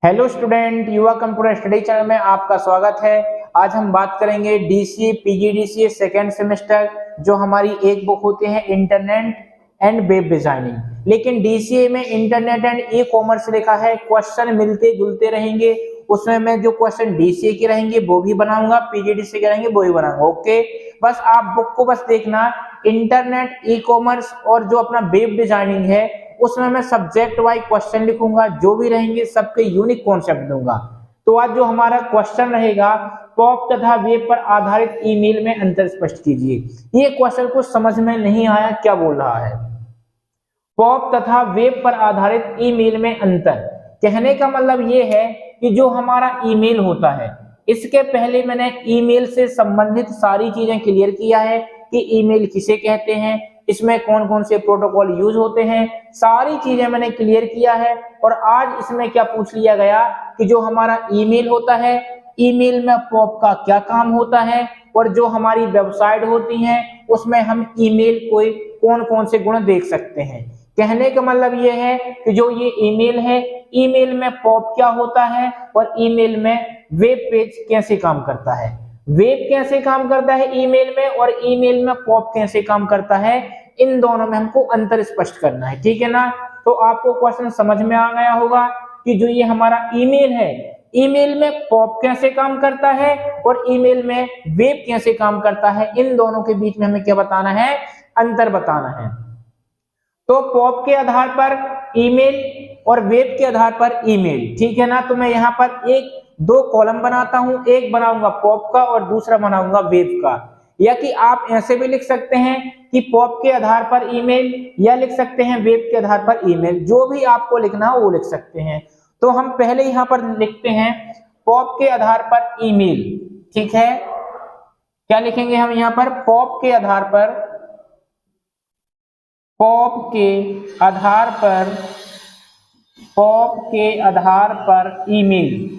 Hello student, युवा computer study channel में आपका स्वागत है। आज हम बात करेंगे डीसीए पीजीडीसीए सेकेंड सेमेस्टर, जो हमारी एक बुक होती है इंटरनेट एंड वेब डिजाइनिंग। लेकिन डीसीए में इंटरनेट एंड ई कॉमर्स लिखा है, क्वेश्चन मिलते जुलते रहेंगे। उसमें मैं जो क्वेश्चन डीसीए के रहेंगे वो भी बनाऊंगा, पीजीडीसीए के रहेंगे वो भी बनाऊंगा। ओके, बस आप बुक को बस देखना। इंटरनेट, ई कॉमर्स और जो अपना वेब डिजाइनिंग है उसमें मैं सब्जेक्ट वाइज क्वेश्चन लिखूंगा, जो भी रहेंगे सबके यूनिक कॉन्सेप्ट दूंगा। तो आज जो हमारा क्वेश्चन रहेगा, पॉप तथा वेब पर आधारित ईमेल में अंतर स्पष्ट कीजिए। ये क्वेश्चन कुछ समझ में नहीं आया, क्या बोल रहा है? पॉप तथा वेब पर आधारित ईमेल में अंतर। कहने का मतलब ये है कि जो हमारा ईमेल होता है, इसके पहले मैंने ईमेल से संबंधित सारी चीजें क्लियर किया है कि ईमेल किसे कहते हैं, इसमें कौन कौन से प्रोटोकॉल यूज होते हैं, सारी चीजें मैंने क्लियर किया है। और आज इसमें क्या पूछ लिया गया कि जो हमारा ईमेल होता है, ईमेल में पॉप का क्या काम होता है, और जो हमारी वेबसाइट होती हैं उसमें हम ईमेल को कौन कौन से गुण देख सकते हैं। कहने का मतलब ये है कि जो ये ईमेल है, ईमेल में पॉप क्या होता है और ईमेल में वेब पेज कैसे काम करता है, वेब कैसे काम करता है ईमेल में, और ईमेल में पॉप कैसे काम करता है। इन दोनों में हमको अंतर स्पष्ट करना है, ठीक है ना। तो आपको क्वेश्चन समझ में आ गया होगा कि जो ये हमारा ईमेल है, ईमेल में पॉप कैसे काम करता है और ईमेल में वेब कैसे काम करता है। इन दोनों के बीच में हमें क्या बताना है? अंतर बताना है। तो पॉप के आधार पर ईमेल और वेब के आधार पर ईमेल, ठीक है ना। तो मैं यहाँ पर एक दो कॉलम बनाता हूं, एक बनाऊंगा पॉप का और दूसरा बनाऊंगा वेब का। या कि आप ऐसे भी लिख सकते हैं कि पॉप के आधार पर ईमेल, या लिख सकते हैं वेब के आधार पर ईमेल। जो भी आपको लिखना हो वो लिख सकते हैं। तो हम पहले यहाँ पर लिखते हैं पॉप के आधार पर ईमेल, ठीक है। क्या लिखेंगे हम यहाँ पर? पॉप के आधार पर, पॉप के आधार पर, पॉप के आधार पर ईमेल।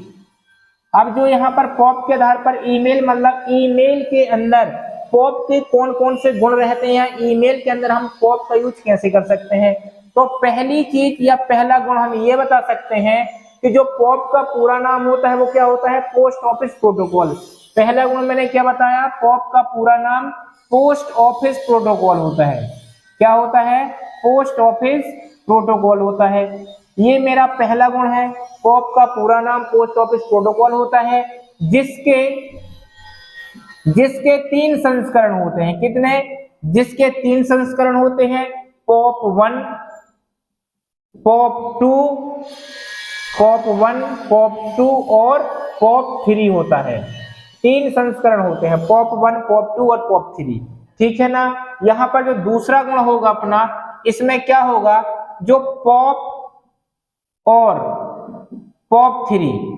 अब जो यहाँ पर पॉप के आधार पर ईमेल, मतलब ईमेल के अंदर पॉप के कौन कौन से गुण रहते हैं, ईमेल के अंदर हम पॉप का यूज कैसे कर सकते हैं। तो पहली चीज या पहला गुण हम ये बता सकते हैं कि जो पॉप का पूरा नाम होता है वो क्या होता है? Post office protocol. पहला गुण मैंने क्या बताया? पॉप का पूरा नाम पोस्ट ऑफिस प्रोटोकॉल होता है। क्या होता है? पोस्ट ऑफिस प्रोटोकॉल होता है। ये मेरा पहला गुण है। पॉप का पूरा नाम पोस्ट ऑफिस प्रोटोकॉल होता है, जिसके जिसके 3 संस्करण होते हैं। कितने? जिसके 3 संस्करण होते हैं। पॉप 1, पॉप 2, पॉप 1, पॉप 2 और पॉप 3 होता है। 3 संस्करण होते हैं, पॉप 1, पॉप 2 और पॉप 3, ठीक है ना। यहां पर जो दूसरा गुण होगा अपना, इसमें क्या होगा? जो पॉप और पॉप 3,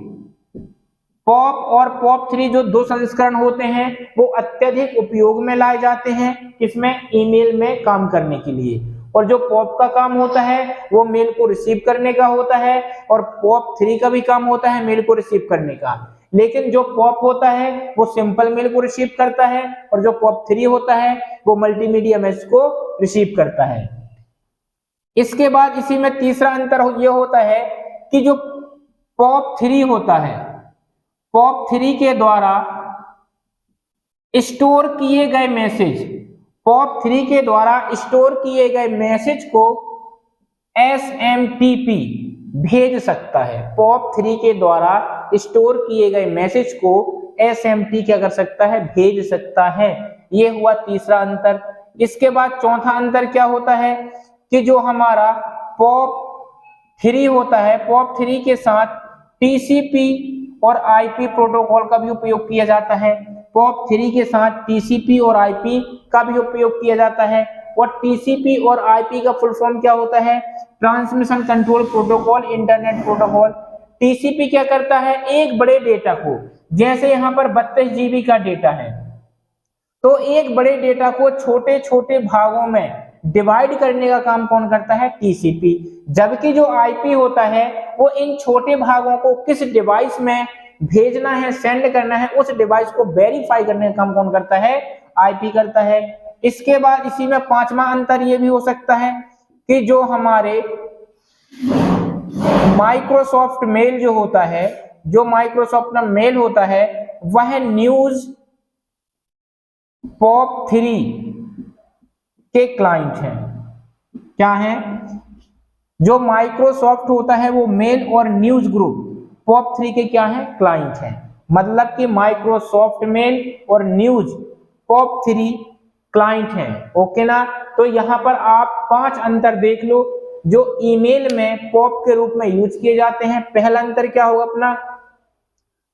पॉप और पॉप 3 जो 2 संस्करण होते हैं वो अत्यधिक उपयोग में लाए जाते हैं, किसमें? ईमेल में काम करने के लिए। और जो पॉप का काम होता है वो मेल को रिसीव करने का होता है, और पॉप 3 का भी काम होता है मेल को रिसीव करने का। लेकिन जो पॉप होता है वो सिंपल मेल को रिसीव करता है, और जो पॉप 3 होता है वो मल्टीमीडिया मैसेज को रिसीव करता है। इसके बाद इसी में तीसरा अंतर ये होता है कि जो पॉप 3 होता है, पॉप 3 के द्वारा स्टोर किए गए मैसेज, पॉप 3 के द्वारा स्टोर किए गए मैसेज को एसएमटीपी भेज सकता है। पॉप 3 के द्वारा स्टोर किए गए मैसेज को एसएमटी क्या कर सकता है? भेज सकता है। ये हुआ तीसरा अंतर। इसके बाद चौथा अंतर क्या होता है कि जो हमारा पॉप 3 होता है, पॉप 3 के साथ टीसीपी और आईपी प्रोटोकॉल का भी उपयोग किया जाता है। पॉप 3 के साथ टीसीपी और आईपी का भी उपयोग किया जाता है। और टीसीपी और आईपी का फुल फॉर्म क्या होता है? Transmission control protocol, internet protocol. TCP क्या करता है? एक बड़े डेटा को, जैसे यहाँ पर 32 जीबी का डेटा है, तो एक बड़े डेटा को छोटे छोटे भागों में डिवाइड करने का काम कौन करता है? टीसीपी। जबकि जो आईपी होता है वो इन छोटे भागों को किस डिवाइस में भेजना है, सेंड करना है, उस डिवाइस को वेरीफाई करने का काम कौन करता है? आईपी करता है। इसके बाद इसी में पांचवा अंतर ये भी हो सकता है कि जो हमारे माइक्रोसॉफ्ट मेल जो होता है, जो माइक्रोसॉफ्ट का मेल होता है, वह न्यूज POP3 के क्लाइंट हैं। क्या है? जो माइक्रोसॉफ्ट होता है वो मेल और न्यूज ग्रुप POP3 के क्या है? क्लाइंट हैं। मतलब कि माइक्रोसॉफ्ट मेल और न्यूज POP3 क्लाइंट हैं। ओके ना? तो यहां पर आप 5 अंतर देख लो जो ईमेल में POP के रूप में यूज किए जाते हैं। पहला अंतर क्या होगा अपना?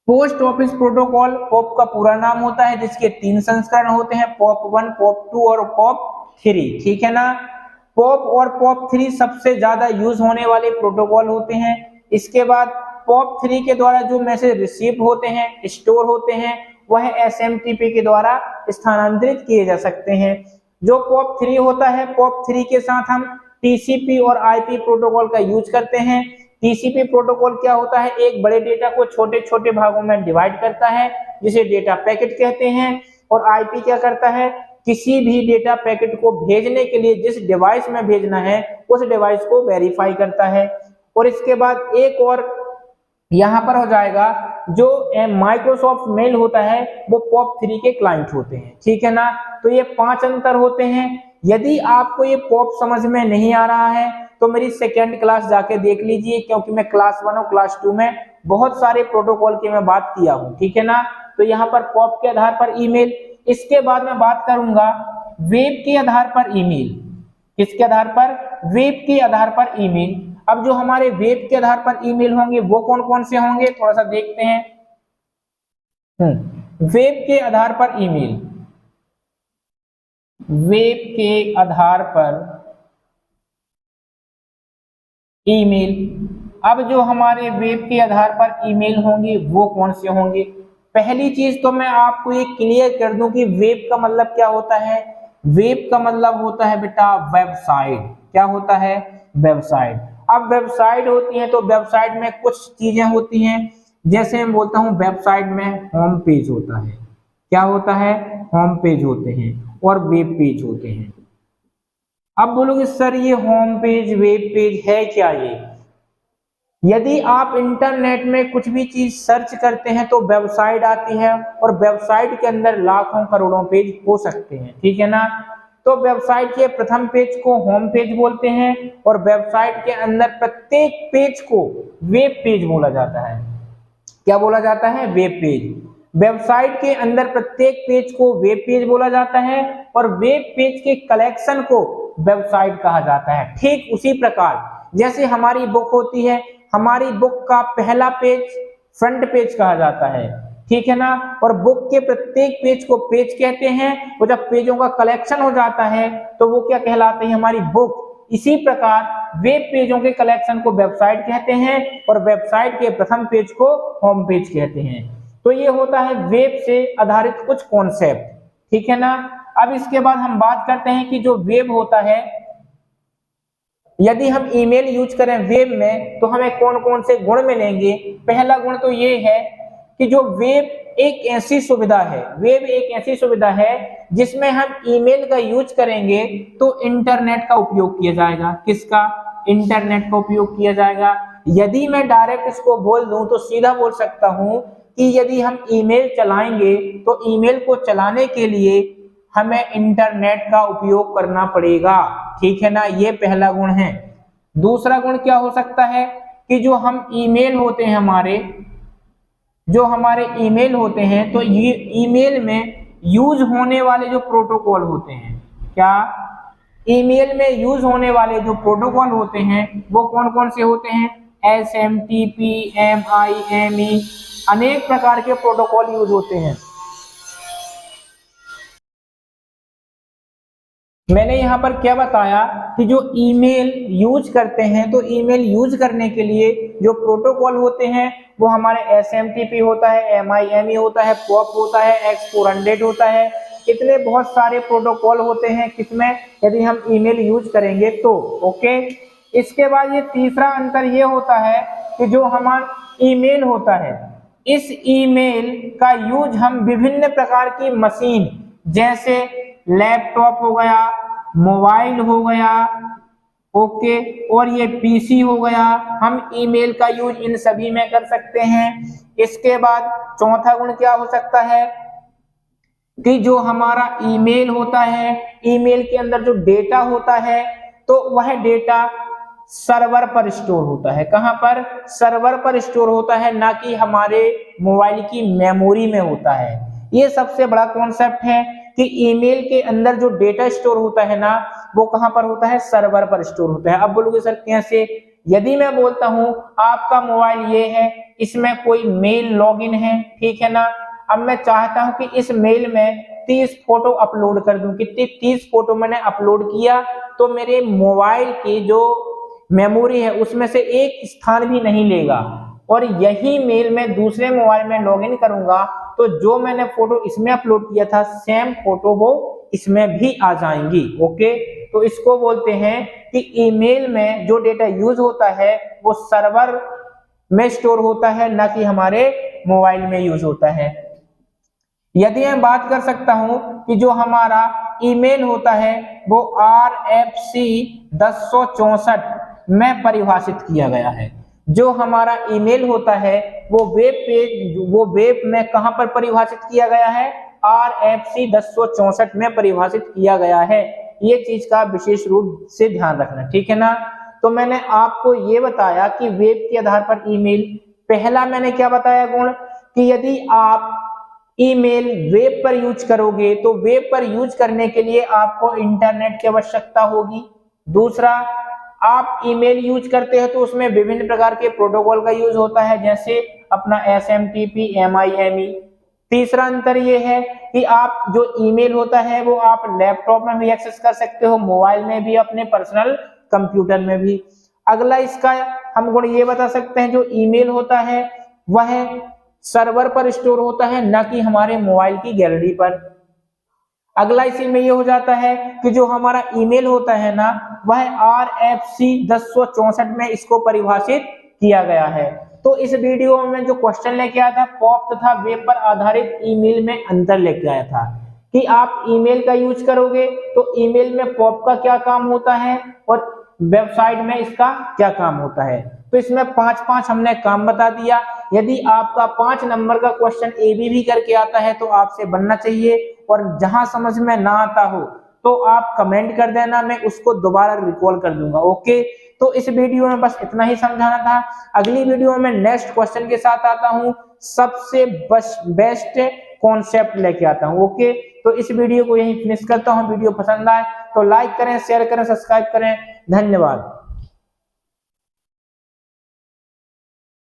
पोस्ट ऑफिस प्रोटोकॉल POP का पूरा नाम होता है, जिसके 3 संस्करण होते हैं, POP1, POP2 और POP3। ठीक है ना? POP और POP3 सबसे ज्यादा यूज होने वाले प्रोटोकॉल होते हैं। इसके बाद POP3 के द्वारा जो मैसेज रिसीव होते हैं, स्टोर होते हैं, वह SMTP के द्वारा स्थानांतरित किए जा सकते हैं। जो POP3 होता है, POP3 के साथ हम TCP और IP प्रोटोकॉल का यूज करते हैं। TCP प्रोटोकॉल क्या होता है? एक बड़े डेटा को छोटे छोटे भागों में डिवाइड करता है, जिसे डेटा पैकेट कहते हैं। और IP क्या करता है? किसी भी डेटा पैकेट को भेजने के लिए जिस डिवाइस में भेजना है, उस डिवाइस को वेरीफाई करता है। और इसके बाद एक और यहां पर हो जाएगा, जो माइक्रोसॉफ्ट मेल होता है वो POP3 के क्लाइंट होते हैं। ठीक है ना? तो ये 5 अंतर होते हैं। यदि आपको ये POP समझ में नहीं आ रहा है तो मेरी सेकेंड क्लास जाके देख लीजिए, क्योंकि मैं क्लास 1 और क्लास 2 में बहुत सारे प्रोटोकॉल की मैं बात किया हूं। ठीक है ना? तो यहाँ पर POP के आधार पर ईमेल। इसके बाद मैं बात करूंगा वेब के आधार पर ईमेल। किसके आधार पर? वेब के आधार पर ईमेल। अब जो हमारे वेब के आधार पर ईमेल होंगे वो कौन कौन से होंगे, थोड़ा सा देखते हैं। वेब के आधार पर ईमेल, वेब के आधार पर ईमेल। अब जो हमारे वेब के आधार पर ईमेल होंगे वो कौन से होंगे? पहली चीज तो मैं आपको ये क्लियर कर दूं कि वेब का मतलब क्या होता है। वेब का मतलब होता है बेटा वेबसाइट। क्या होता है? वेबसाइट। अब वेबसाइट होती है तो वेबसाइट में कुछ चीजें होती हैं, जैसे मैं बोलता हूं वेबसाइट में होम पेज होता है। क्या होता है? होम पेज होते हैं और वेब पेज होते हैं। अब बोलोगे सर ये होम पेज वेब पेज है क्या? ये यदि आप इंटरनेट में कुछ भी चीज सर्च करते हैं तो वेबसाइट आती है, और वेबसाइट के अंदर लाखों करोड़ों पेज हो सकते हैं। ठीक है ना? तो वेबसाइट के प्रथम पेज को होम पेज बोलते हैं, और वेबसाइट के अंदर प्रत्येक पेज को वेब पेज बोला जाता है। क्या बोला जाता है? Web page. वेबसाइट के अंदर प्रत्येक पेज को वेब पेज बोला जाता है, और वेब पेज के कलेक्शन को वेबसाइट कहा जाता है। ठीक उसी प्रकार जैसे हमारी बुक होती है, हमारी बुक का पहला पेज फ्रंट पेज कहा जाता है। ठीक है ना? और बुक के प्रत्येक पेज को पेज कहते हैं, और जब पेजों का कलेक्शन हो जाता है तो वो क्या कहलाते हैं? हमारी बुक। इसी प्रकार वेब पेजों के कलेक्शन को वेबसाइट कहते हैं, और वेबसाइट के प्रथम पेज को होम पेज कहते हैं। तो ये होता है वेब से आधारित कुछ कॉन्सेप्ट। ठीक है ना? अब इसके बाद हम बात करते हैं कि जो वेब होता है, यदि हम ईमेल यूज करें वेब में तो हमें कौन कौन से गुण मिलेंगे। पहला गुण तो ये है कि जो वेब एक ऐसी सुविधा है, वेब एक ऐसी सुविधा है जिसमें हम ईमेल का यूज करेंगे तो इंटरनेट का उपयोग किया जाएगा। किसका? इंटरनेट का उपयोग किया जाएगा। यदि मैं डायरेक्ट इसको बोल दूं तो सीधा बोल सकता हूं कि यदि हम ईमेल चलाएंगे तो ईमेल को चलाने के लिए हमें इंटरनेट का उपयोग करना पड़ेगा। ठीक है ना? ये पहला गुण है। दूसरा गुण क्या हो सकता है कि जो हम ईमेल होते हैं हमारे ईमेल होते हैं, तो ये ईमेल में यूज होने वाले जो प्रोटोकॉल होते हैं, क्या ईमेल में यूज होने वाले जो प्रोटोकॉल होते हैं वो कौन कौन से होते हैं? SMTP, MIME, अनेक प्रकार के प्रोटोकॉल यूज होते हैं। मैंने यहाँ पर क्या बताया कि जो ईमेल यूज करते हैं, तो ईमेल यूज करने के लिए जो प्रोटोकॉल होते हैं वो हमारे SMTP होता है, MIME होता है, POP होता है, X400 होता है। इतने बहुत सारे प्रोटोकॉल होते हैं किसमें, यदि हम ईमेल यूज करेंगे तो। ओके। इसके बाद ये तीसरा अंतर ये होता है कि जो हमारा ईमेल होता है, इस ईमेल का यूज हम विभिन्न प्रकार की मशीन, जैसे लैपटॉप हो गया, मोबाइल हो गया, ओके। और ये पीसी हो गया, हम ईमेल का यूज इन सभी में कर सकते हैं। इसके बाद चौथा गुण क्या हो सकता है कि जो हमारा ईमेल होता है, ईमेल के अंदर जो डेटा होता है तो वह डेटा सर्वर पर स्टोर होता है। कहां पर? सर्वर पर स्टोर होता है, ना कि हमारे मोबाइल की मेमोरी में होता है। ये सबसे बड़ा कॉन्सेप्ट है कि ईमेल के अंदर जो डेटा स्टोर होता है ना, वो कहां पर होता है? सर्वर पर स्टोर होता है। अब बोलोगे सर कैसे? यदि मैं बोलता हूं आपका मोबाइल ये है, इसमें कोई मेल लॉगिन है, ठीक है ना। अब मैं चाहता हूं कि इस मेल में 30 फोटो अपलोड कर दूं। कितनी? 30 फोटो मैंने अपलोड किया तो मेरे मोबाइल की जो मेमोरी है उसमें से एक स्थान भी नहीं लेगा, और यही मेल मैं दूसरे मोबाइल में लॉगिन करूंगा तो जो मैंने फोटो इसमें अपलोड किया था सेम फोटो वो इसमें भी आ जाएंगी। ओके, तो इसको बोलते हैं कि ईमेल में जो डेटा यूज होता है वो सर्वर में स्टोर होता है, ना कि हमारे मोबाइल में यूज होता है। यदि मैं बात कर सकता हूं कि जो हमारा ईमेल होता है वो RFC 1064 में परिभाषित किया गया है। जो हमारा ईमेल होता है वो वेब पेज, वो वेब में कहां पर परिभाषित किया गया है? RFC 1064 में परिभाषित किया गया है। ये चीज का विशेष रूप से ध्यान रखना, ठीक है ना। तो मैंने आपको ये बताया कि वेब के आधार पर ईमेल, पहला मैंने क्या बताया गुण कि यदि आप ईमेल वेब पर यूज करोगे तो वेब पर यूज करने के लिए आपको इंटरनेट की आवश्यकता होगी। दूसरा, आप ईमेल यूज करते हो तो उसमें विभिन्न प्रकार के प्रोटोकॉल का यूज होता है, जैसे अपना SMTP, MIME। तीसरा अंतर यह है कि आप जो ईमेल होता है वो आप लैपटॉप में भी एक्सेस कर सकते हो, मोबाइल में भी, अपने पर्सनल कंप्यूटर में भी। अगला इसका हम गुण ये बता सकते हैं, जो ईमेल होता है वह सर्वर पर स्टोर होता है, ना कि हमारे मोबाइल की गैलरी पर। अगला इसी में ये हो जाता है कि जो हमारा ईमेल होता है ना वह RFC 1064 में इसको परिभाषित किया गया है। तो इस वीडियो में जो क्वेश्चन लेके आया था पॉप तथा वेब पर आधारित ईमेल में अंतर लेके आया था कि आप ईमेल का यूज करोगे तो ईमेल में पॉप का क्या काम होता है और वेबसाइट में इसका क्या काम होता है। तो इसमें 5-5 हमने काम बता दिया। यदि आपका 5 नंबर का क्वेश्चन ABB करके आता है तो आपसे बनना चाहिए, और जहां समझ में ना आता हो तो आप कमेंट कर देना, मैं उसको दोबारा रिकॉल कर दूंगा। ओके, तो इस वीडियो में बस इतना ही समझाना था। अगली वीडियो में नेक्स्ट क्वेश्चन के साथ आता हूं, सबसे बेस्ट कॉन्सेप्ट लेके आता हूं। ओके, तो इस वीडियो को यहीं फिनिश करता हूं। वीडियो पसंद आए तो लाइक करें, शेयर करें, सब्सक्राइब करें। धन्यवाद।